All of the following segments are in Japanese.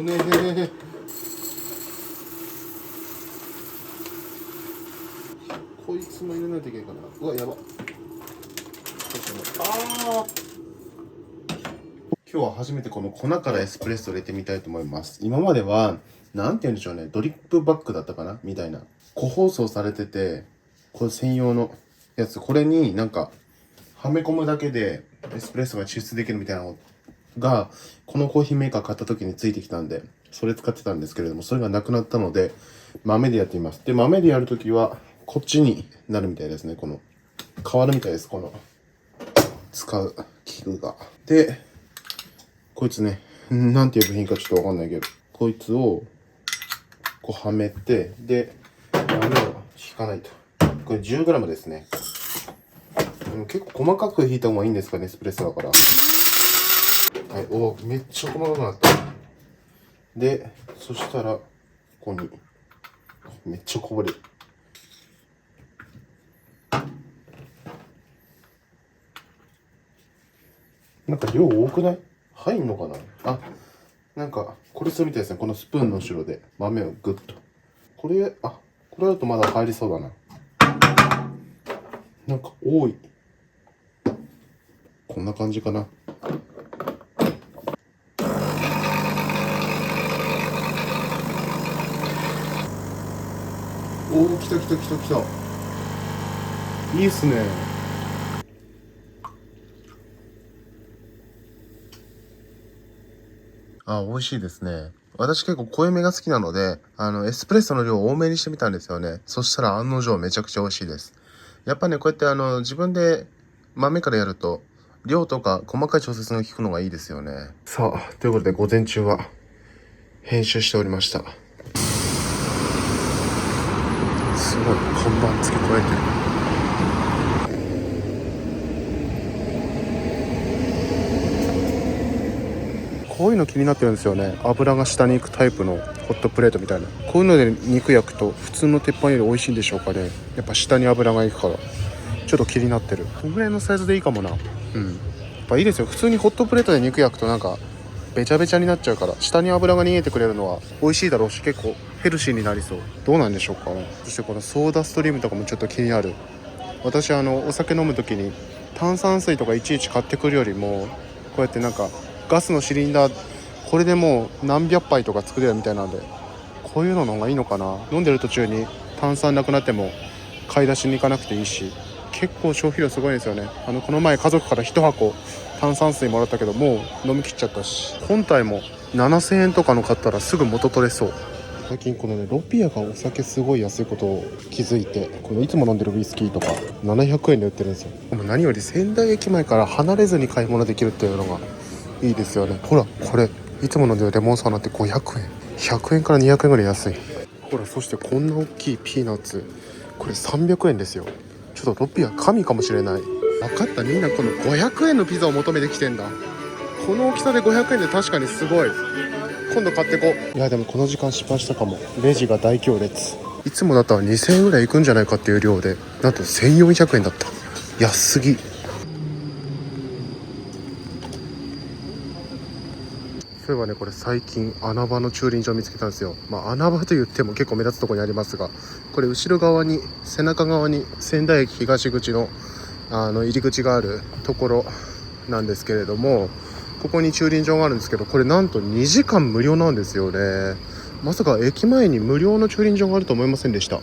危ねえ。こいつも入れないといけないかな。うわ、やば。ああ。今日は初めてこの粉からエスプレッソを入れてみたいと思います。今までは、なんて言うんでしょうね、ドリップバッグだったかなみたいな。個包装されてて、これ専用のやつ、これになんか、はめ込むだけでエスプレッソが抽出できるみたいなのが、このコーヒーメーカー買った時についてきたんで、それ使ってたんですけれども、それがなくなったので、豆でやってみます。で、豆でやるときは、こっちになるみたいですね。この、変わるみたいです。この、使う器具が。で、こいつね、なんていう部品かちょっとわかんないけど、こいつを、こうはめて、で、豆を引かないと。これ 10g ですね。結構細かく引いた方がいいんですかね、エスプレッソだから。はい、おー、めっちゃ細かくなった。で、そしたら、ここに、めっちゃこぼれる。なんか量多くない？入んのかなあ、なんか、これするみたいですね。このスプーンの後ろで豆をグッと。これだとまだ入りそうだな。なんか多い。こんな感じかな。おー、来た来た来た来た。いいっすね。あ、美味しいですね。私結構濃いめが好きなので、エスプレッソの量を多めにしてみたんですよね。そしたら案の定めちゃくちゃ美味しいです。やっぱね、こうやって自分で豆からやると、量とか細かい調節が効くのがいいですよね。さあ、ということで午前中は編集しておりました。すごい、看板付け加えてる。こういうの気になってるんですよね。油が下に行くタイプのホットプレートみたいな。こういうので肉焼くと普通の鉄板より美味しいんでしょうかね。やっぱ下に油が行くからちょっと気になってる。このぐらいのサイズでいいかもな。やっぱいいですよ。普通にホットプレートで肉焼くとなんかべちゃべちゃになっちゃうから、下に油が逃げてくれるのは美味しいだろうし、結構ヘルシーになりそう。どうなんでしょうかね。そしてこのソーダストリームとかもちょっと気になる。私お酒飲む時に炭酸水とかいちいち買ってくるよりも、こうやってなんかガスのシリンダー、これでもう何百杯とか作れるみたいなので、こういうのの方がいいのかな。飲んでる途中に炭酸なくなっても買い出しに行かなくていいし、結構消費量すごいですよね。この前家族から1箱炭酸水もらったけど、もう飲み切っちゃったし、本体も7000円とかの買ったらすぐ元取れそう。最近このね、ロピアがお酒すごい安いことを気づいて、このいつも飲んでるウイスキーとか700円で売ってるんですよ。でも何より仙台駅前から離れずに買い物できるっていうのがいいですよね。ほら、これいつも飲んでるレモンサワーなんて500円、100円から200円ぐらい安い。ほら、そしてこんな大きいピーナッツ、これ300円ですよ。ちょっとロピア神かもしれない。分かった、みんなこの500円のピザを求めてきてんだ。この大きさで500円で確かにすごい。今度買ってこう。いやでもこの時間失敗したかも。レジが大行列。いつもだったら2000円ぐらいいくんじゃないかっていう量で、なんと1400円だった。安すぎ。そういえばね、これ最近穴場の駐輪場を見つけたんですよ。穴場と言っても結構目立つところにありますが、これ後ろ側に、背中側に仙台駅東口の入り口があるところなんですけれども、ここに駐輪場があるんですけど、これなんと2時間無料なんですよね。まさか駅前に無料の駐輪場があると思いませんでした。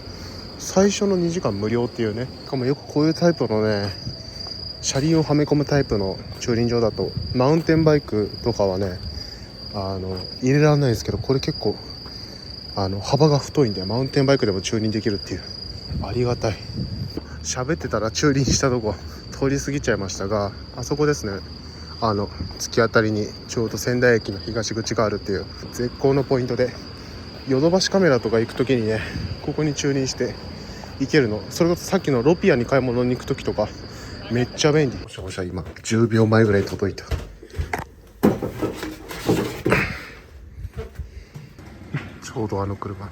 最初の2時間無料っていうね。しかもよくこういうタイプのね、車輪をはめ込むタイプの駐輪場だと、マウンテンバイクとかはね、入れられないですけど、これ結構幅が太いんで、マウンテンバイクでも駐輪できるっていう、ありがたい。喋ってたら駐輪したとこ通り過ぎちゃいましたが、あそこですね。突き当たりにちょうど仙台駅の東口があるっていう絶好のポイントで、ヨドバシカメラとか行く時にね、ここに駐輪して行けるの。それこそさっきのロピアに買い物に行く時とかめっちゃ便利。おしゃおしゃ、今10秒前ぐらい届いた。ちょうど車。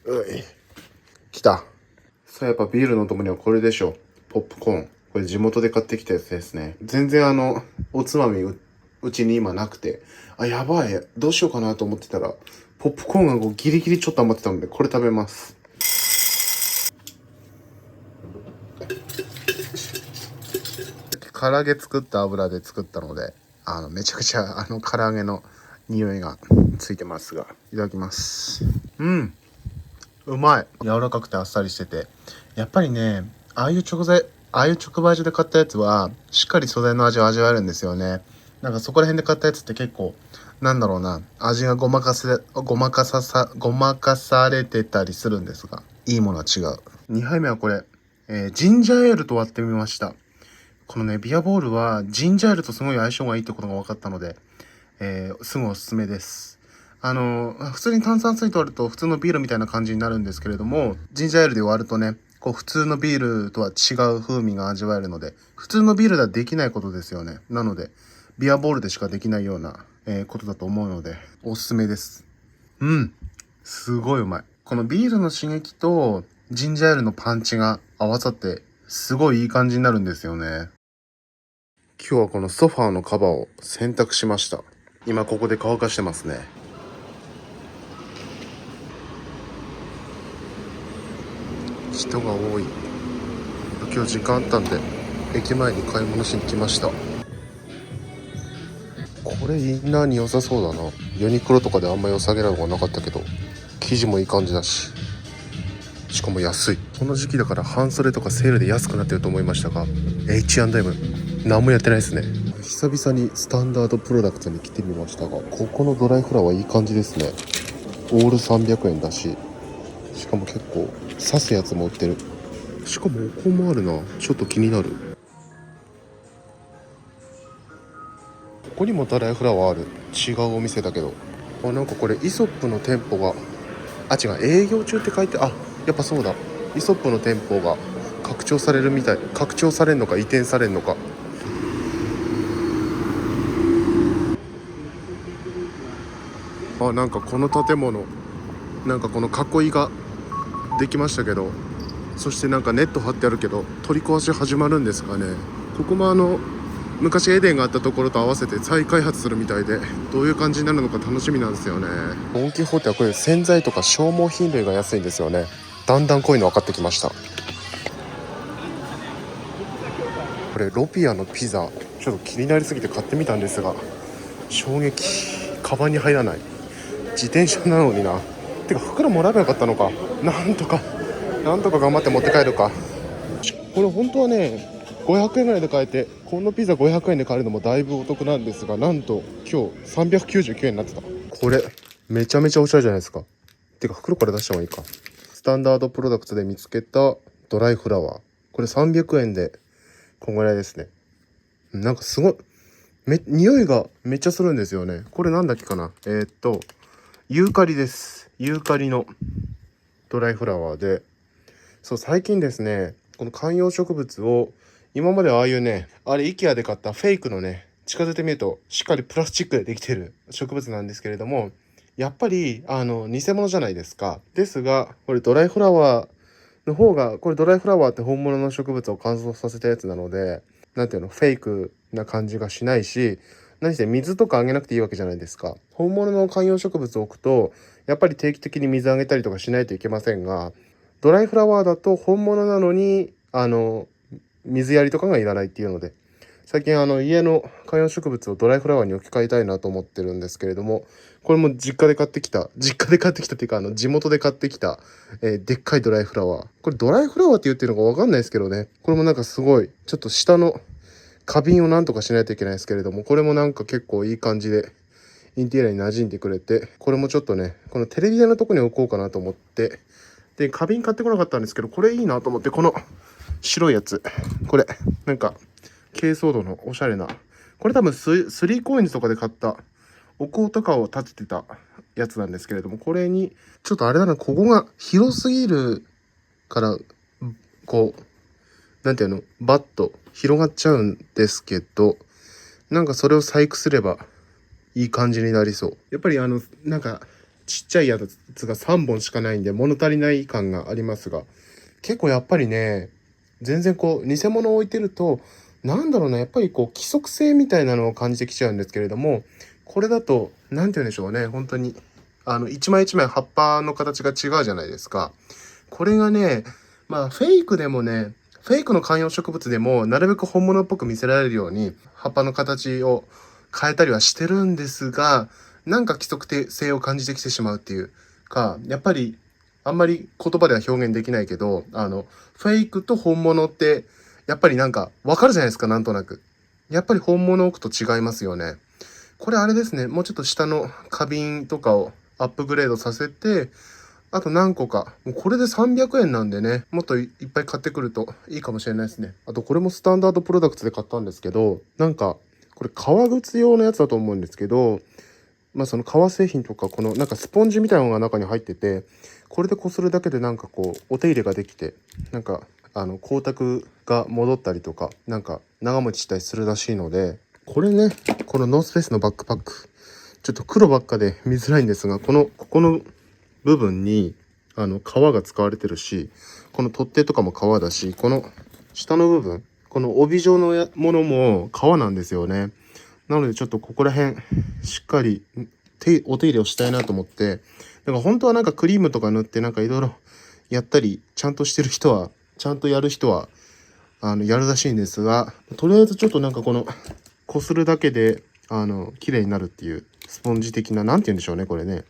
うい。とやっぱビールのともにはこれでしょ。ポップコーン。これ地元で買ってきたやつですね。全然おつまみうちに今なくて、あ、やばい。どうしようかなと思ってたら、ポップコーンがこうギリギリちょっと余ってたので、これ食べます。唐揚げ作った油で作ったので、めちゃくちゃ唐揚げの匂いがついてますが、いただきます。うん。うまい。柔らかくてあっさりしてて。やっぱりね、ああいう直売所で買ったやつは、しっかり素材の味を味わえるんですよね。なんかそこら辺で買ったやつって結構、なんだろうな、味がごまかされてたりするんですが、いいものは違う。2杯目はこれ、ジンジャーエールと割ってみました。このね、ビアボールはジンジャーエールとすごい相性がいいってことが分かったので、すぐおすすめです。普通に炭酸水と割ると普通のビールみたいな感じになるんですけれども、ジンジャーエールで割るとね、こう普通のビールとは違う風味が味わえるので、普通のビールではできないことですよね。なので、ビアボールでしかできないような、ことだと思うので、おすすめです。うん。すごいうまい。このビールの刺激とジンジャーエールのパンチが合わさって、すごいいい感じになるんですよね。今日はこのソファーのカバーを洗濯しました。今ここで乾かしてますね。人が多い。今日時間あったんで駅前に買い物しに来ました。これインナーに良さそうだな。ユニクロとかであんま良さげなのがなかったけど、生地もいい感じだし、しかも安い。この時期だから半袖とかセールで安くなってると思いましたが、 H&M 何もやってないですね。久々にスタンダードプロダクツに来てみましたが、ここのドライフラワーいい感じですね。オール300円だし、しかも結構刺すやつも売ってる。しかもお香もあるな。ちょっと気になる。ここにもドライフラワーある。違うお店だけど、なんかこれイソップの店舗が、違う、営業中って書いて、やっぱそうだ、イソップの店舗が拡張されるみたい。拡張されるのか移転されるのか。なんかこの建物、なんかこの囲いができましたけど、そしてなんかネット張ってあるけど取り壊し始まるんですかね。ここも昔エデンがあったところと合わせて再開発するみたいで、どういう感じになるのか楽しみなんですよね。ドン・キホーテはこういう洗剤とか消耗品類が安いんですよね。だんだんこういうの分かってきました。これロピアのピザ、ちょっと気になりすぎて買ってみたんですが、衝撃。カバンに入らない。自転車なのにな。てか袋もらえばよかったのか。なんとか頑張って持って帰るか。これ本当はね、500円ぐらいで買えて、このピザ500円で買えるのもだいぶお得なんですが、なんと今日399円になってた。これめちゃめちゃおしゃれじゃないですか。てか袋から出した方がいいか。スタンダードプロダクツで見つけたドライフラワー、これ300円でこんぐらいですね。なんかすごい匂いがめっちゃするんですよね。これなんだっけかな。ユーカリです。ユーカリのドライフラワーで、そう、最近ですね、この観葉植物を、今まではああいうね、IKEA で買ったフェイクのね、近づいてみるとしっかりプラスチックでできてる植物なんですけれども、やっぱり偽物じゃないですか。ですがこれドライフラワーの方が、これドライフラワーって本物の植物を乾燥させたやつなので、なんていうの、フェイクな感じがしないし、何せ水とかあげなくていいわけじゃないですか。本物の観葉植物を置くとやっぱり定期的に水あげたりとかしないといけませんが、ドライフラワーだと本物なのに水やりとかがいらないっていうので、最近家の観葉植物をドライフラワーに置き換えたいなと思ってるんですけれども、これも実家で買ってきたっていうか地元で買ってきた、でっかいドライフラワー。これドライフラワーって言ってるのかわかんないですけどね、これもなんかすごいちょっと下の花瓶をなんとかしないといけないですけれども、これもなんか結構いい感じでインテリアに馴染んでくれて、これもちょっとね、このテレビ台のとこに置こうかなと思って、で花瓶買ってこなかったんですけど、これいいなと思って、この白いやつ、これなんか珪藻土のおしゃれな、これ多分3COINSとかで買ったお香とかを立ててたやつなんですけれども、これにちょっとあれだな、ここが広すぎるからこうなんていうの、バッと広がっちゃうんですけど、なんかそれを細工すればいい感じになりそう。やっぱりなんかちっちゃいやつが3本しかないんで物足りない感がありますが、結構やっぱりね、全然こう偽物を置いてると、なんだろうな、やっぱりこう規則性みたいなのを感じてきちゃうんですけれども、これだと何て言うんでしょうね、本当に一枚一枚葉っぱの形が違うじゃないですか。これがね、まあフェイクでもね、フェイクの観葉植物でもなるべく本物っぽく見せられるように葉っぱの形を変えたりはしてるんですが、なんか規則性を感じてきてしまうっていうか、やっぱりあんまり言葉では表現できないけど、フェイクと本物って、やっぱりなんかわかるじゃないですか、なんとなく。やっぱり本物を置くと違いますよね。これあれですね、もうちょっと下の花瓶とかをアップグレードさせて、あと何個か。もうこれで300円なんでね、もっといっぱい買ってくるといいかもしれないですね。あとこれもスタンダードプロダクツで買ったんですけど、なんか、これ革靴用のやつだと思うんですけど、まあその革製品とかこのなんかスポンジみたいなのが中に入ってて、これでこするだけでなんかこうお手入れができて、なんか光沢が戻ったりとか、なんか長持ちしたりするらしいので、これね、このノースフェイスのバックパック、ちょっと黒ばっかで見づらいんですが、ここの部分に革が使われてるし、この取っ手とかも革だし、この下の部分、この帯状のものも革なんですよね。なのでちょっとここら辺しっかりお手入れをしたいなと思って、だから本当はなんかクリームとか塗ってなんかいろいろやったり、ちゃんとしてる人は、ちゃんとやる人はやるらしいんですが、とりあえずちょっとなんかこのこするだけで綺麗になるっていうスポンジ的な、なんて言うんでしょうね、これね。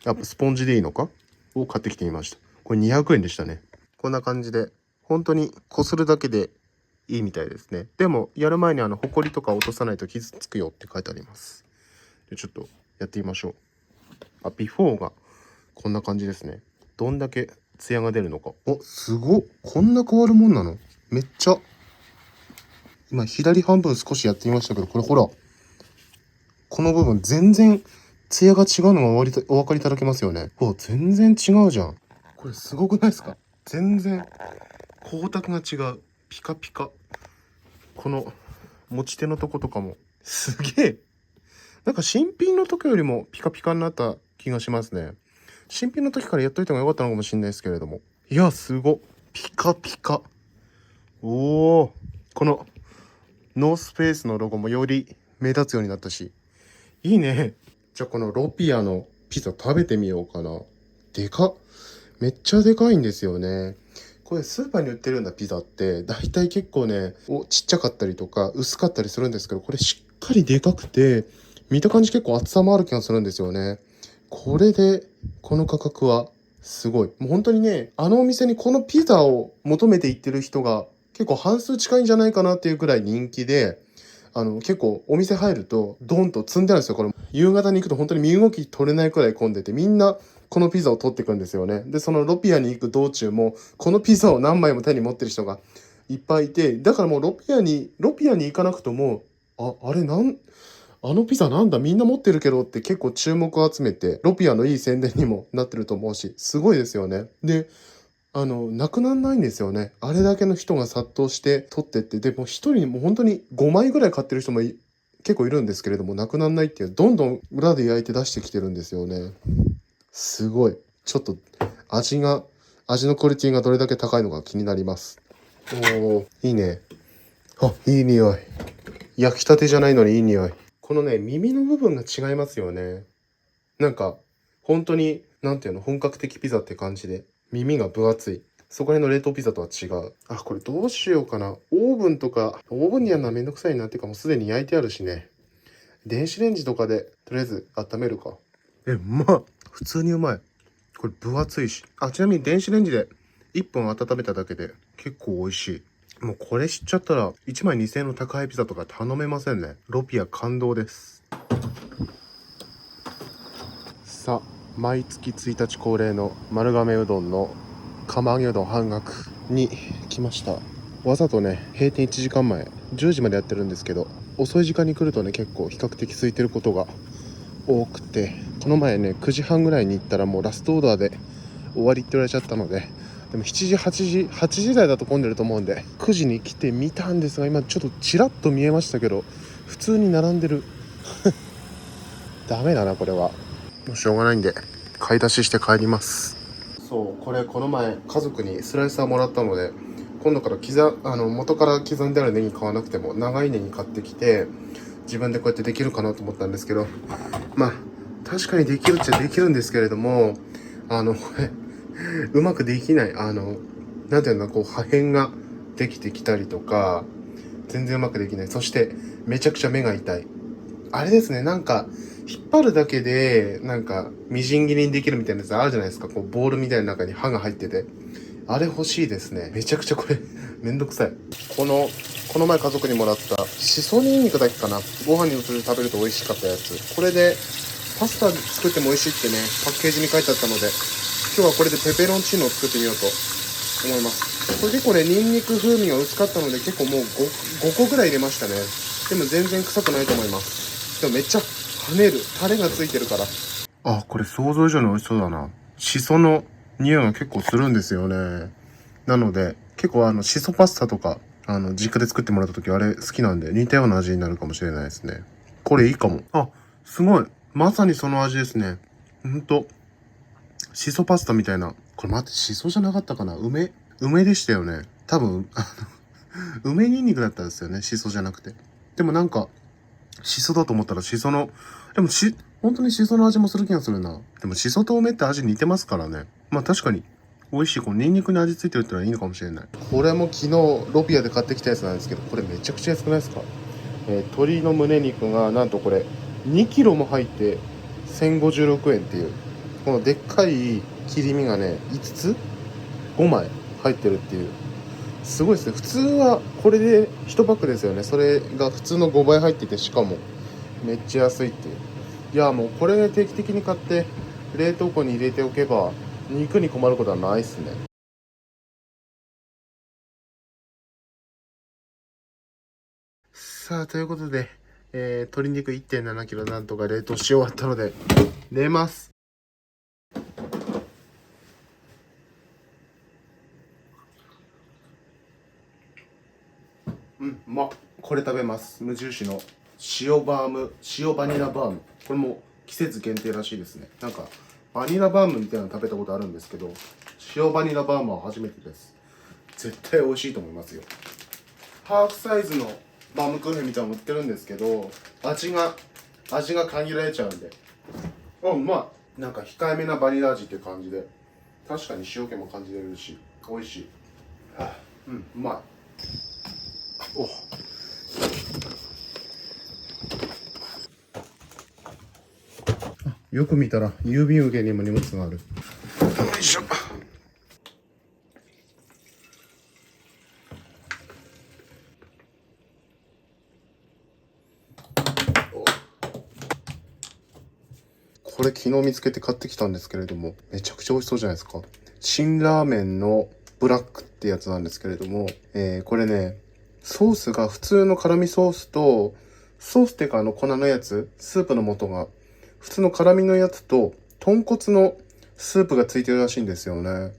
やっぱスポンジでいいのかを買ってきてみました。これ200円でしたね。こんな感じで本当にこするだけでいいみたいですね。でもやる前にホコリとか落とさないと傷つくよって書いてあります。でちょっとやってみましょう。ビフォーがこんな感じですね。どんだけツヤが出るのか。すごっ、こんな変わるもんなの。めっちゃ、今左半分少しやってみましたけど、これほら、この部分全然ツヤが違うのがお分かりいただけますよね。全然違うじゃん。これすごくないですか？全然光沢が違う。ピカピカ。この持ち手のとことかもすげえ、なんか新品の時よりもピカピカになった気がしますね。新品の時からやっといた方が良かったのかもしれないですけれども、いやすごっ、ピカピカ。おお、このノースフェイスのロゴもより目立つようになったし、いいね。じゃあこのロピアのピザ食べてみようかな。でかっ、めっちゃでかいんですよね。これスーパーに売ってるようなピザってだいたい結構ね、ちっちゃかったりとか薄かったりするんですけど、これしっかりでかくて、見た感じ結構厚さもある気がするんですよね。これでこの価格はすごい。もう本当にね、お店にこのピザを求めて行ってる人が結構半数近いんじゃないかなっていうくらい人気で、結構お店入るとドンと積んであるんですよ。これ夕方に行くと本当に身動き取れないくらい混んでて、みんなこのピザを取っていくんですよね。でそのロピアに行く道中もこのピザを何枚も手に持ってる人がいっぱいいて、だからもうロピアに行かなくとも、あのピザなんだ、みんな持ってるけどって結構注目を集めて、ロピアのいい宣伝にもなってると思うし、すごいですよね。でなくなんないんですよね。あれだけの人が殺到して取ってって、でも一人もう本当に5枚ぐらい買ってる人も結構いるんですけれども、なくなんないっていう、どんどん裏で焼いて出してきてるんですよね。すごい。ちょっと味のクオリティがどれだけ高いのか気になります。いいね。いい匂い。焼きたてじゃないのにいい匂い。このね、耳の部分が違いますよね。なんか本当になんていうの、本格的ピザって感じで、耳が分厚い。そこら辺の冷凍ピザとは違う。これどうしようかな。オーブンにやるのはめんどくさいなっていうか、もうすでに焼いてあるしね。電子レンジとかでとりあえず温めるか。うまっ。普通にうまい。これ分厚いし。ちなみに電子レンジで1分温めただけで結構美味しい。もうこれ知っちゃったら1枚2000円の高いピザとか頼めませんね。ロピア感動です。さあ、毎月1日恒例の丸亀うどんの釜揚げうどん半額に来ました。わざとね、閉店1時間前10時までやってるんですけど、遅い時間に来るとね、結構比較的空いてることが多くて、この前ね9時半ぐらいに行ったらもうラストオーダーで終わりって言われちゃったので、でも7時8時台だと混んでると思うんで9時に来てみたんですが、今ちょっとちらっと見えましたけど普通に並んでるダメだなこれは。もうしょうがないんで買い出しして帰ります。そう、これこの前家族にスライサーもらったので、今度から元から刻んであるネギ買わなくても長いネギ買ってきて自分でこうやってできるかなと思ったんですけど、まあ確かにできるっちゃできるんですけれども、これうまくできない。なんていうの、こう破片ができてきたりとか、全然うまくできない。そしてめちゃくちゃ目が痛い。あれですね、なんか引っ張るだけでなんかみじん切りにできるみたいなやつあるじゃないですか。こうボールみたいな中に刃が入ってて、あれ欲しいですね。めちゃくちゃこれめんどくさい。この前家族にもらったしそにんにくだけかな、ご飯にのせて食べると美味しかったやつ。これでパスタ作っても美味しいってね、パッケージに書いてあったので、今日はこれでペペロンチーノを作ってみようと思います。これ結構ね、ニンニク風味が薄かったので結構もう 5個ぐらい入れましたね。でも全然臭くないと思います。でもめっちゃ跳ねる。タレがついてるから。あ、これ想像以上に美味しそうだな。シソの匂いが結構するんですよね。なので、結構シソパスタとか、実家で作ってもらった時あれ好きなんで、似たような味になるかもしれないですね。これいいかも。あ、すごい。まさにその味ですね。ほんと。シソパスタみたいな。これ待って、シソじゃなかったかな、梅でしたよね。多分、梅ニンニクだったんですよね。シソじゃなくて。でもなんか、シソだと思ったらシソの、でも本当にシソの味もする気がするな。でもシソと梅って味似てますからね。まあ確かに、美味しい。このニンニクに味付いてるってのはいいのかもしれない。これも昨日ロピアで買ってきたやつなんですけど、これめちゃくちゃ安くないですか？鶏の胸肉がなんとこれ2キロも入って1056円っていう、このでっかい切り身がね、5つ5枚入ってるっていう、すごいですね。普通はこれで1パックですよね。それが普通の5倍入ってて、しかもめっちゃ安いっていう。いや、もうこれ定期的に買って冷凍庫に入れておけば肉に困ることはないっすね。さあ、ということで、鶏肉 1.7 キロなんとか冷凍し終わったので寝ます。これ食べます。無印の塩バニラバーム。これも季節限定らしいですね。なんかバニラバームみたいなの食べたことあるんですけど、塩バニラバームは初めてです。絶対美味しいと思いますよ。ハーフサイズのバームクーヘンみたいなの売ってるんですけど、味が限られちゃうんで、うまい。なんか控えめなバニラ味っていう感じで、確かに塩気も感じれるし美味しい。うまい。お、よく見たら郵便受けにも荷物がある。よいしょ。これ昨日見つけて買ってきたんですけれども、めちゃくちゃ美味しそうじゃないですか。辛ラーメンのブラックってやつなんですけれども、これね、ソースが普通の辛味ソースと、ソースっていうか粉のやつ、スープの素が、普通の辛味のやつと、豚骨のスープがついてるらしいんですよね。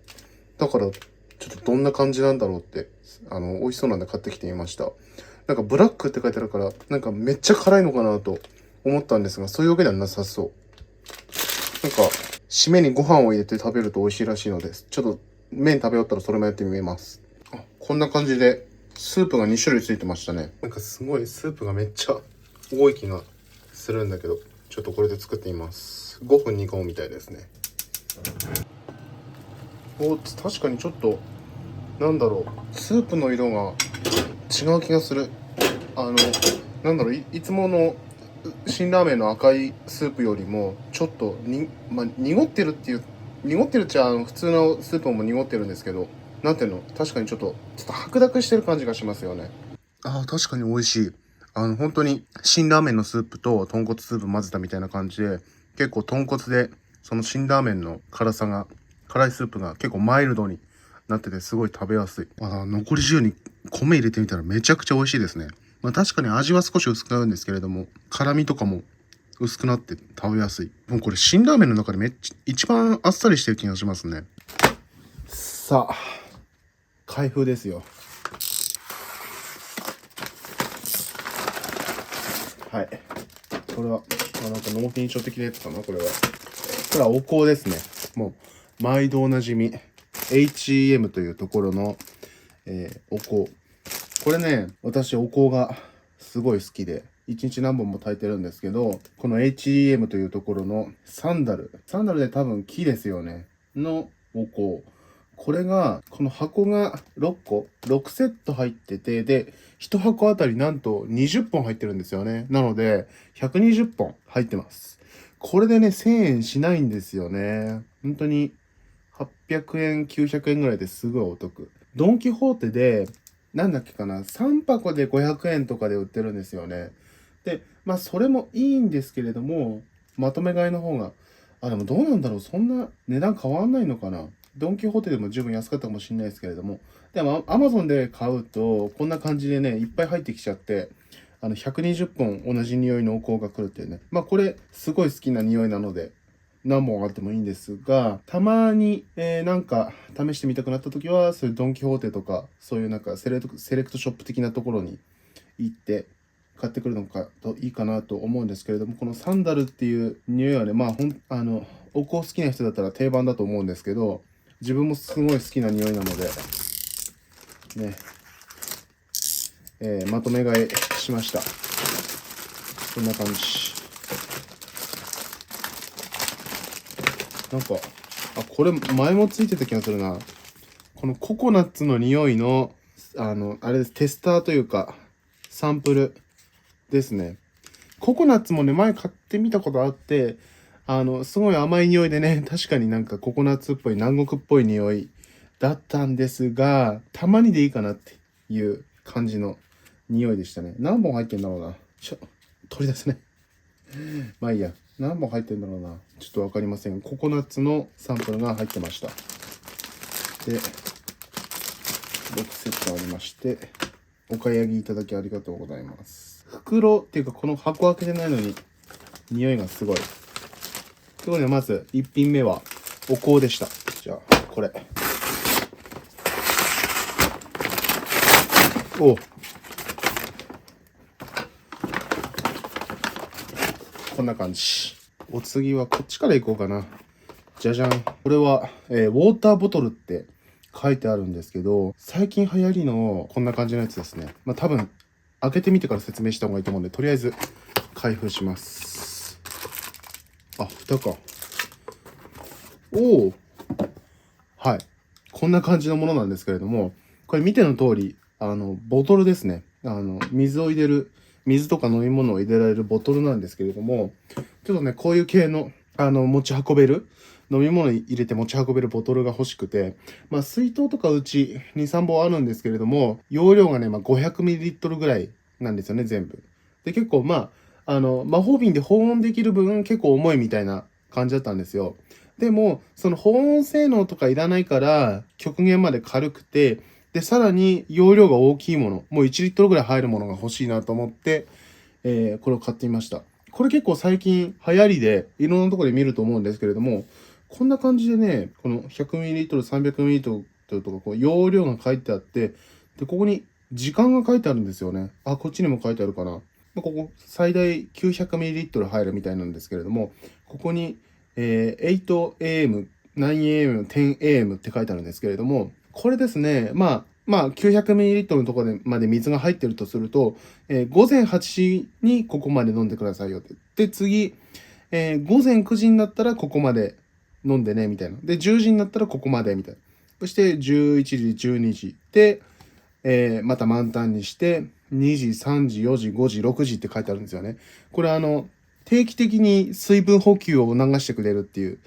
だから、ちょっとどんな感じなんだろうって、美味しそうなんで買ってきてみました。なんかブラックって書いてあるから、なんかめっちゃ辛いのかなと思ったんですが、そういうわけではなさそう。なんか、締めにご飯を入れて食べると美味しいらしいのです。ちょっと麺食べ終わったらそれもやってみます。こんな感じで、スープが2種類ついてましたね。なんかすごいスープがめっちゃ多い気がするんだけど、ちょっとこれで作ってみます。5分煮込むみたいですね。確かにちょっと、なんだろう、スープの色が違う気がする。なんだろう、いつもの辛ラーメンの赤いスープよりもちょっと濁ってるっていう、濁ってるっちゃ普通のスープも濁ってるんですけど、なんていうの、確かにちょっと白濁してる感じがしますよね。確かに美味しい。本当に辛ラーメンのスープと豚骨スープ混ぜたみたいな感じで、結構豚骨でその辛ラーメンの辛いスープが結構マイルドになっててすごい食べやすい。残り10に米入れてみたらめちゃくちゃ美味しいですね。確かに味は少し薄くなるんですけれども、辛味とかも薄くなって食べやすい。もうこれ辛ラーメンの中で一番あっさりしてる気がしますね。さあ、開封ですよ。はい。これは、なんか納品書的なやつかな、これは。これはお香ですね。も毎度おなじみ HEM というところの、お香。これね、私お香がすごい好きで1日何本も炊いてるんですけど、この HEM というところのサンダルで多分木ですよねのお香。これが、この箱が6セット入ってて、で、1箱あたりなんと20本入ってるんですよね。なので、120本入ってます。これでね、1000円しないんですよね。本当に、800円、900円ぐらいですごいお得。ドンキホーテで、なんだっけかな、3箱で500円とかで売ってるんですよね。で、まあ、それもいいんですけれども、まとめ買いの方が、でもどうなんだろう、そんな値段変わんないのかな。ドンキホーテでも十分安かったかもしれないですけれども、でも、アマゾンで買うと、こんな感じでね、いっぱい入ってきちゃって、120本同じ匂いのお香が来るっていうね。まあ、これ、すごい好きな匂いなので、何本あってもいいんですが、たまに、なんか試してみたくなった時は、そういうドン・キホーテとか、そういうなんかセレクトショップ的なところに行って買ってくるのかといいかなと思うんですけれども、このサンダルっていう匂いはね、まあお香好きな人だったら定番だと思うんですけど、自分もすごい好きな匂いなので、ね、まとめ買いしました。こんな感じ。なんか、これ前もついてた気がするな。このココナッツの匂いの、あれです、テスターというか、サンプルですね。ココナッツもね、前買ってみたことあって、すごい甘い匂いでね、確かになんかココナッツっぽい、南国っぽい匂いだったんですが、たまにでいいかなっていう感じの匂いでしたね。何本入ってんだろうな。取り出すね。まあいいや。何本入ってんだろうな。ちょっとわかりません。ココナッツのサンプルが入ってました。で、6セットありまして、お買い上げいただきありがとうございます。袋っていうか、この箱開けてないのに、匂いがすごい。ということで、まず、1品目は、お香でした。じゃあ、これ。こんな感じ。お次はこっちから行こうかな。じゃじゃん。これは、ウォーターボトルって書いてあるんですけど、最近流行りのこんな感じのやつですね。まあ多分、開けてみてから説明した方がいいと思うんで、とりあえず開封します。蓋か。はい。こんな感じのものなんですけれども、これ見ての通り、ボトルですね。水とか飲み物を入れられるボトルなんですけれども、ちょっとね、こういう系の、持ち運べる、飲み物入れて持ち運べるボトルが欲しくて、まあ、水筒とかうち2、3本あるんですけれども、容量がね、500ml ぐらいなんですよね、全部。で、結構魔法瓶で保温できる分結構重いみたいな感じだったんですよ。でも、その保温性能とかいらないから、極限まで軽くて、で、さらに容量が大きいもの、もう1リットルぐらい入るものが欲しいなと思って、これを買ってみました。これ結構最近流行りで、いろんなところで見ると思うんですけれども、こんな感じでね、この 100ml、300ml とか、こう容量が書いてあって、で、ここに時間が書いてあるんですよね。こっちにも書いてあるかな。ここ、最大 900ml 入るみたいなんですけれども、ここに、8am、9am、10am って書いてあるんですけれども、これですね、900ml のところまで水が入ってるとすると、午前8時にここまで飲んでくださいよって。で、次、午前9時になったらここまで飲んでね、みたいな。で、10時になったらここまで、みたいな。そして、11時、12時で、また満タンにして、2時、3時、4時、5時、6時って書いてあるんですよね。これ定期的に水分補給を促してくれるっていう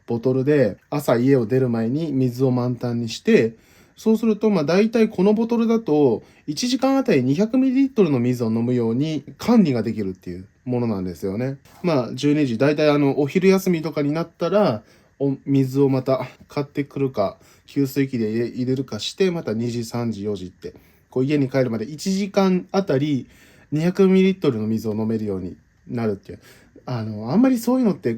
ボトルで、朝家を出る前に水を満タンにして、そうすると、大体このボトルだと、1時間あたり 200ml の水を飲むように管理ができるっていうものなんですよね。12時、大体お昼休みとかになったら、水をまた買ってくるか、給水器で入れるかして、また2時、3時、4時って、こう家に帰るまで1時間あたり 200ml の水を飲めるようになるっていう。あんまりそういうのって家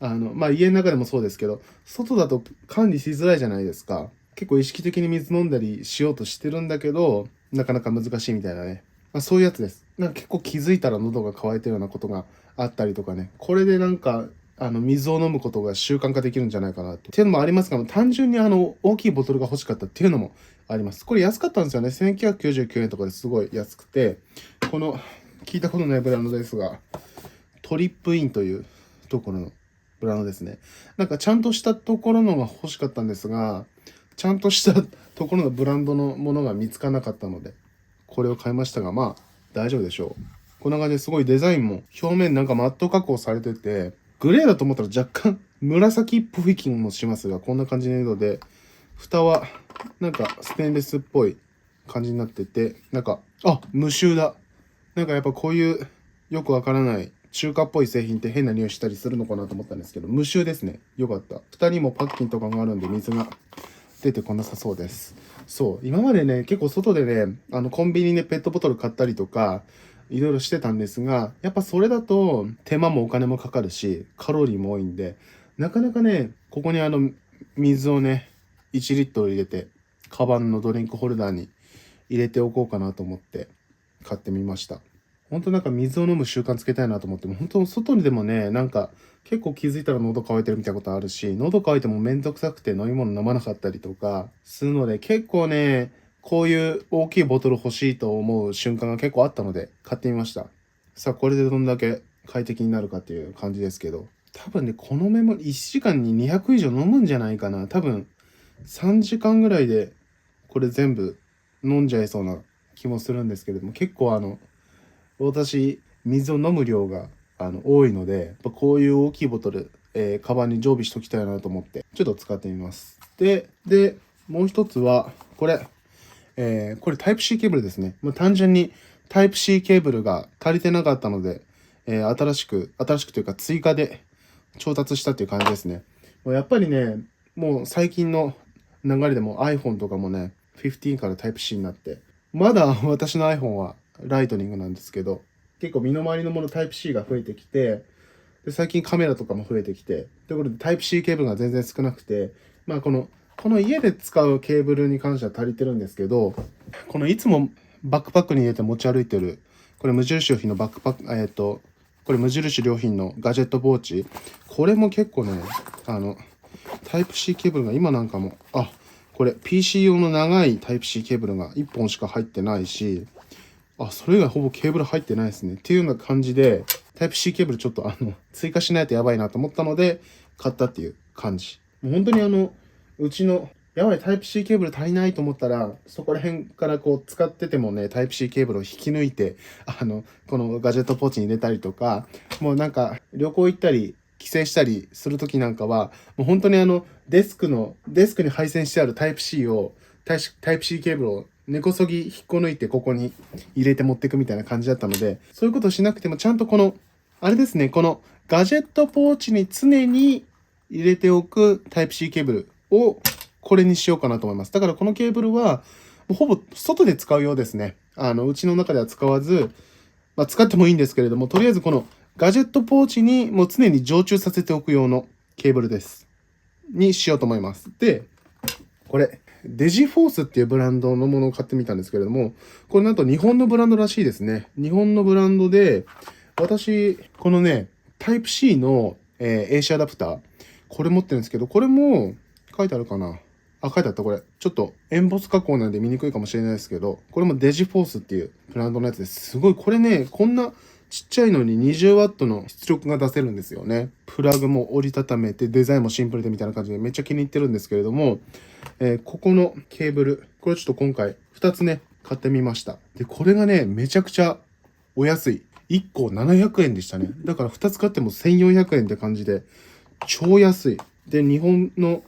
の中でもそうですけど、外だと管理しづらいじゃないですか。結構意識的に水飲んだりしようとしてるんだけど、なかなか難しいみたいなね。そういうやつです。なんか結構気づいたら喉が渇いたようなことがあったりとかね。これでなんか水を飲むことが習慣化できるんじゃないかなと。っていうのもありますが、単純に大きいボトルが欲しかったっていうのもあります。これ安かったんですよね。1999円とかですごい安くて、この、聞いたことないブランドですが、トリップインというところのブランドですね。なんかちゃんとしたところのが欲しかったんですが、ちゃんとしたところのブランドのものが見つからなかったので、これを買いましたが、まあ、大丈夫でしょう。こんな感じですごいデザインも表面なんかマット加工されてて、グレーだと思ったら若干紫っぽい気もしますが、こんな感じの色で、蓋はなんかステンレスっぽい感じになってて、なんか、無臭だ。なんかやっぱこういうよくわからない中華っぽい製品って変な匂いしたりするのかなと思ったんですけど、無臭ですね。よかった。蓋にもパッキンとかがあるんで水が出てこなさそうです。そう、今までね、結構外でね、コンビニでペットボトル買ったりとか、いろいろしてたんですが、やっぱそれだと手間もお金もかかるし、カロリーも多いんで、なかなかね、ここに水をね、1リットル入れて、カバンのドリンクホルダーに入れておこうかなと思って買ってみました。本当なんか水を飲む習慣つけたいなと思って、も本当外にでもね、なんか結構気づいたら喉乾いてるみたいなことあるし、喉乾いてもめんどくさくて飲み物飲まなかったりとかするので、結構ね、こういう大きいボトル欲しいと思う瞬間が結構あったので買ってみました。さあ、これでどんだけ快適になるかっていう感じですけど、多分ね、このメモ1時間に200以上飲むんじゃないかな。多分3時間ぐらいでこれ全部飲んじゃいそうな気もするんですけれども、結構私、水を飲む量が多いので、やっぱこういう大きいボトル、カバンに常備しときたいなと思って、ちょっと使ってみます。で、もう一つは、これタイプ C ケーブルですね。単純にタイプ C ケーブルが足りてなかったので、新しくというか追加で調達したっていう感じですね。やっぱりね、もう最近の流れでも iPhone とかもね、15からタイプ C になって、まだ私の iPhone はライトニングなんですけど、結構身の回りのものタイプ C が増えてきて、で最近カメラとかも増えてきて、ということでタイプ C ケーブルが全然少なくて、この家で使うケーブルに関しては足りてるんですけど、このいつもバックパックに入れて持ち歩いてる、これ無印良品のバックパック、これ無印良品のガジェットポーチ。これも結構ね、タイプ C ケーブルが今なんかも、これ PC 用の長いタイプ C ケーブルが1本しか入ってないし、それ以外ほぼケーブル入ってないですね。っていうような感じで、タイプ C ケーブルちょっと追加しないとやばいなと思ったので、買ったっていう感じ。もう本当にうちの、やばいタイプ C ケーブル足りないと思ったら、そこら辺からこう使っててもね、タイプ C ケーブルを引き抜いて、このガジェットポーチに入れたりとか、もうなんか旅行行ったり、帰省したりするときなんかは、もう本当にデスクに配線してあるタイプ C を、タイプ C ケーブルを根こそぎ引っこ抜いてここに入れて持っていくみたいな感じだったので、そういうことをしなくてもちゃんとあれですね、このガジェットポーチに常に入れておくタイプ C ケーブルをこれにしようかなと思います。だからこのケーブルはもうほぼ外で使うようですね。うちの中では使わず、使ってもいいんですけれども、とりあえずこのガジェットポーチにもう常に常駐させておく用のケーブルです。にしようと思います。で、これ、デジフォースっていうブランドのものを買ってみたんですけれども、これなんと日本のブランドらしいですね。日本のブランドで、私、このね、タイプ C の、AC アダプター、これ持ってるんですけど、これも書いてあるかな。書いてあった、これ。ちょっとエンボス加工なんで見にくいかもしれないですけど、これもデジフォースっていうブランドのやつです。すごい、これね、こんなちっちゃいのに 20W の出力が出せるんですよね。プラグも折りたためて、デザインもシンプルでみたいな感じでめっちゃ気に入ってるんですけれども、ここのケーブル、これちょっと今回2つね、買ってみました。で、これがね、めちゃくちゃお安い。1個700円でしたね。だから2つ買っても1400円って感じで、超安い。で、日本の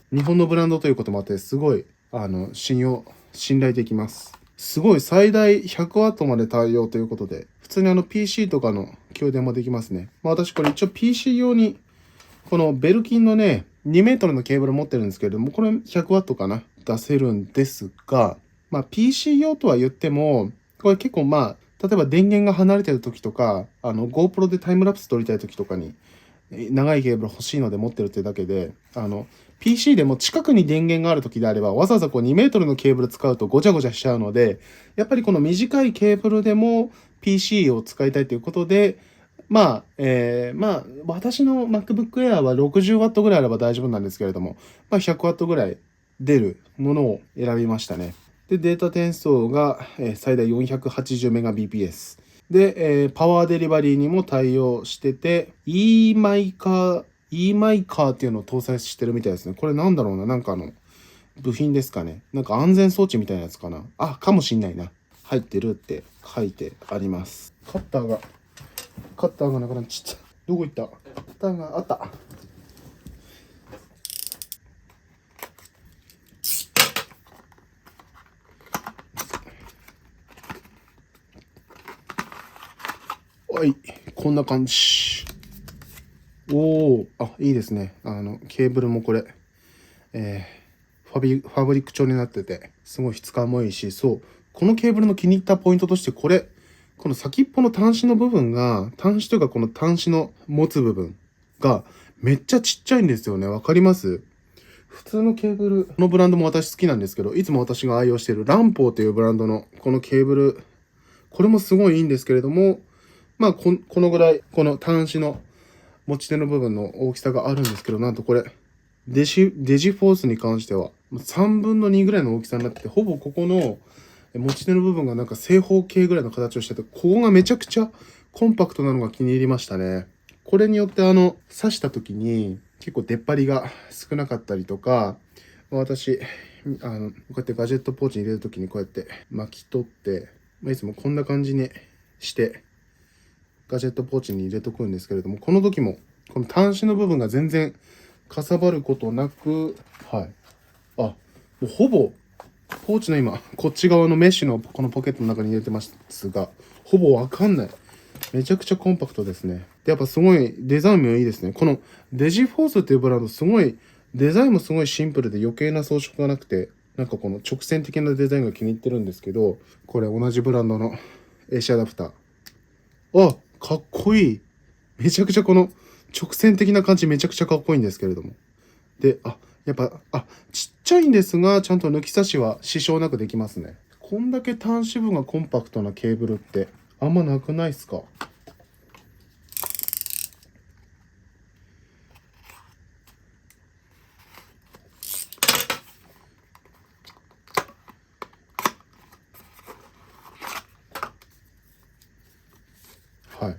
ブランドということもあって、すごい、信頼できます。すごい、最大 100W まで対応ということで、普通にPC とかの供電もできますね。私これ一応 PC 用に、このベルキンのね、2メートルのケーブル持ってるんですけれども、これ 100W かな出せるんですが、PC 用とは言っても、これ結構例えば電源が離れてる時とか、GoPro でタイムラプス撮りたい時とかに、長いケーブル欲しいので持ってるってだけで、PC でも近くに電源がある時であれば、わざわざ2メートルのケーブル使うとごちゃごちゃしちゃうので、やっぱりこの短いケーブルでも PC を使いたいということで、私の MacBook Air は 60W ぐらいあれば大丈夫なんですけれども、100W ぐらい出るものを選びましたね。で、データ転送が最大 480Mbps。で、パワーデリバリーにも対応してて、eMicer っていうのを搭載してるみたいですね。これなんだろうな、なんか部品ですかね。なんか安全装置みたいなやつかな。かもしんないな。入ってるって書いてあります。カッターがなくなっちゃった。どこ行った？カッターがあった。はい、こんな感じ。おお、いいですね。ケーブルもこれ、ファブリック調になってて、すごい質感もいいし、そう、このケーブルの気に入ったポイントとして、この先っぽの端子の部分が、端子というかこの端子の持つ部分がめっちゃちっちゃいんですよね。わかります？普通のケーブル、このブランドも私好きなんですけど、いつも私が愛用しているランポーというブランドのこのケーブル、これもすごいいいんですけれども、このぐらい、この端子の持ち手の部分の大きさがあるんですけど、なんとこれ、デジフォースに関しては、3分の2ぐらいの大きさになってて、ほぼここの持ち手の部分がなんか正方形ぐらいの形をしてて、ここがめちゃくちゃコンパクトなのが気に入りましたね。これによって刺した時に結構出っ張りが少なかったりとか、私、こうやってガジェットポーチに入れる時にこうやって巻き取って、いつもこんな感じにして、ガジェットポーチに入れとくんですけれども、この時も、この端子の部分が全然かさばることなく、はい。もうほぼ、ポーチの今、こっち側のメッシュのこのポケットの中に入れてますが、ほぼわかんない。めちゃくちゃコンパクトですね。で、やっぱすごいデザインもいいですね。このデジフォースっていうブランド、すごい、デザインもすごいシンプルで余計な装飾がなくて、なんかこの直線的なデザインが気に入ってるんですけど、これ同じブランドの AC アダプター。かっこいい。めちゃくちゃこの直線的な感じめちゃくちゃかっこいいんですけれども。で、やっぱ、ちっちゃいんですが、ちゃんと抜き差しは支障なくできますね。こんだけ端子部がコンパクトなケーブルってあんまなくないっすか？はい。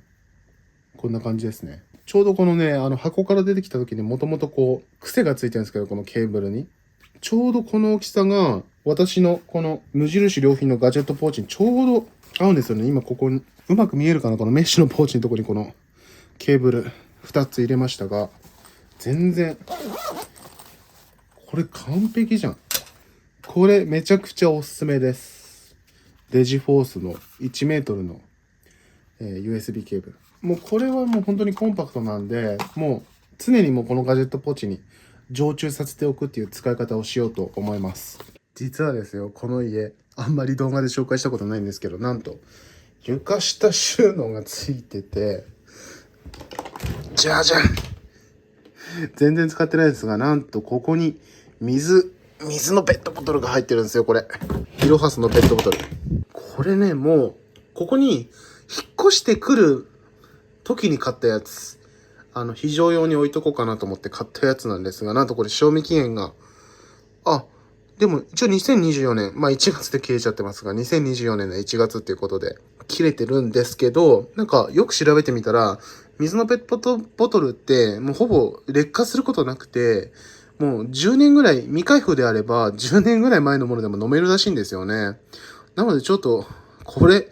こんな感じですね。ちょうどこのね、箱から出てきた時にもともとこう、癖がついてるんですけど、このケーブルに。ちょうどこの大きさが、私のこの無印良品のガジェットポーチにちょうど合うんですよね。今ここに、うまく見えるかな？このメッシュのポーチのところにこのケーブル2つ入れましたが、全然、これ完璧じゃん。これめちゃくちゃおすすめです。デジフォースの1メートルの、USB ケーブル。もうこれはもう本当にコンパクトなんで、もう常にもうこのガジェットポーチに常駐させておくっていう使い方をしようと思います。実はですよ、この家、あんまり動画で紹介したことないんですけど、なんと床下収納がついてて、じゃじゃん。全然使ってないですが、なんとここに水のペットボトルが入ってるんですよ、これ。イロハスのペットボトル。これね、もう、ここに引っ越してくる時に買ったやつ。非常用に置いとこうかなと思って買ったやつなんですが、なんとこれ賞味期限が、でも一応2024年、1月で切れちゃってますが、2024年の1月っていうことで切れてるんですけど、なんかよく調べてみたら、水のペットボトルってもうほぼ劣化することなくて、もう10年ぐらい、未開封であれば10年ぐらい前のものでも飲めるらしいんですよね。なのでちょっと、これ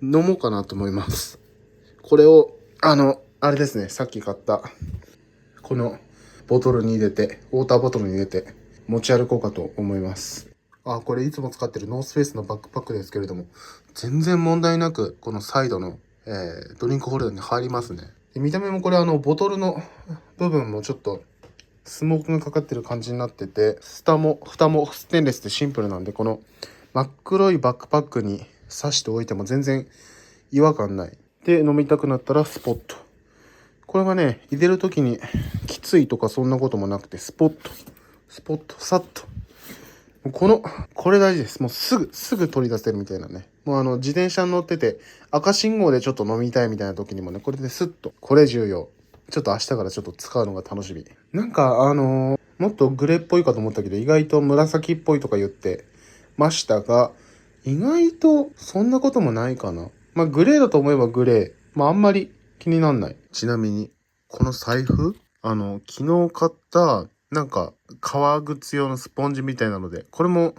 飲もうかなと思います。これを、あれですね、さっき買った、このボトルに入れて、ウォーターボトルに入れて、持ち歩こうかと思います。これいつも使ってるノースフェイスのバックパックですけれども、全然問題なく、このサイドの、ドリンクホルダーに入りますね。で見た目もこれボトルの部分もちょっと、スモークがかかってる感じになってて、蓋もステンレスでシンプルなんで、この真っ黒いバックパックに挿しておいても全然違和感ない。で、飲みたくなったらスポット。これがね、入れるときにきついとかそんなこともなくて、スポット、さっと。これ大事です。もうすぐ取り出せるみたいなね。もう自転車に乗ってて、赤信号でちょっと飲みたいみたいな時にもね、これでスッと、これ重要。ちょっと明日からちょっと使うのが楽しみ。なんかもっとグレーっぽいかと思ったけど、意外と紫っぽいとか言ってましたが、意外とそんなこともないかな。まあグレーだと思えばグレー。まああんまり気になんない。ちなみに、この財布昨日買った、なんか、革靴用のスポンジみたいなので、これも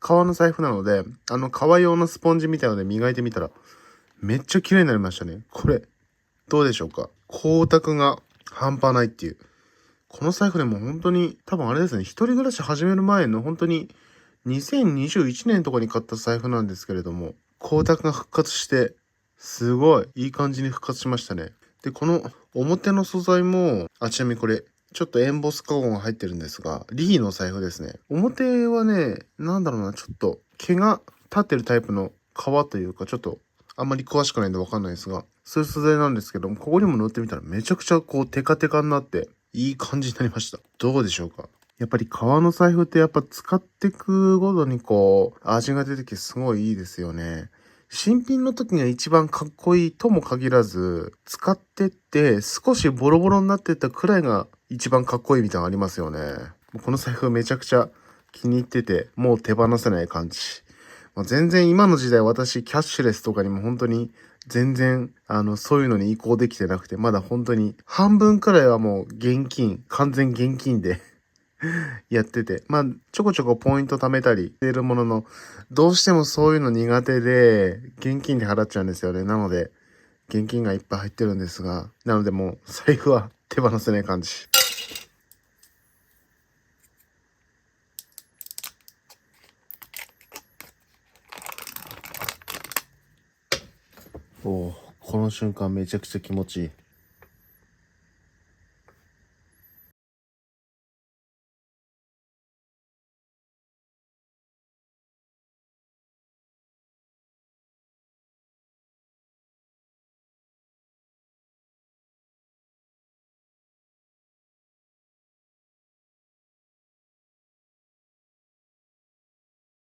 革の財布なので、革用のスポンジみたいなので磨いてみたら、めっちゃ綺麗になりましたね。これ、どうでしょうか。光沢が半端ないっていう。この財布でも本当に、多分あれですね、一人暮らし始める前の本当に、2021年とかに買った財布なんですけれども、光沢が復活して、すごいいい感じに復活しましたね。で、この表の素材も、ちなみにこれ、ちょっとエンボス加工が入ってるんですが、リーの財布ですね。表はね、なんだろうな、ちょっと毛が立ってるタイプの革というか、ちょっとあんまり詳しくないんでわかんないですが、そういう素材なんですけども、ここにも塗ってみたらめちゃくちゃこうテカテカになって、いい感じになりました。どうでしょうか。やっぱり革の財布ってやっぱ使ってくごとにこう、味が出てきてすごいいいですよね。新品の時が一番かっこいいとも限らず、使ってって少しボロボロになってったくらいが一番かっこいいみたいなのありますよね。この財布めちゃくちゃ気に入ってて、もう手放せない感じ。全然今の時代私キャッシュレスとかにも本当に全然そういうのに移行できてなくて、まだ本当に半分くらいはもう現金、完全現金でやってて、まあちょこちょこポイント貯めたりしているものの、どうしてもそういうの苦手で現金で払っちゃうんですよね。なので現金がいっぱい入ってるんですが、なのでもう財布は手放せない感じ。おお、この瞬間めちゃくちゃ気持ちいい。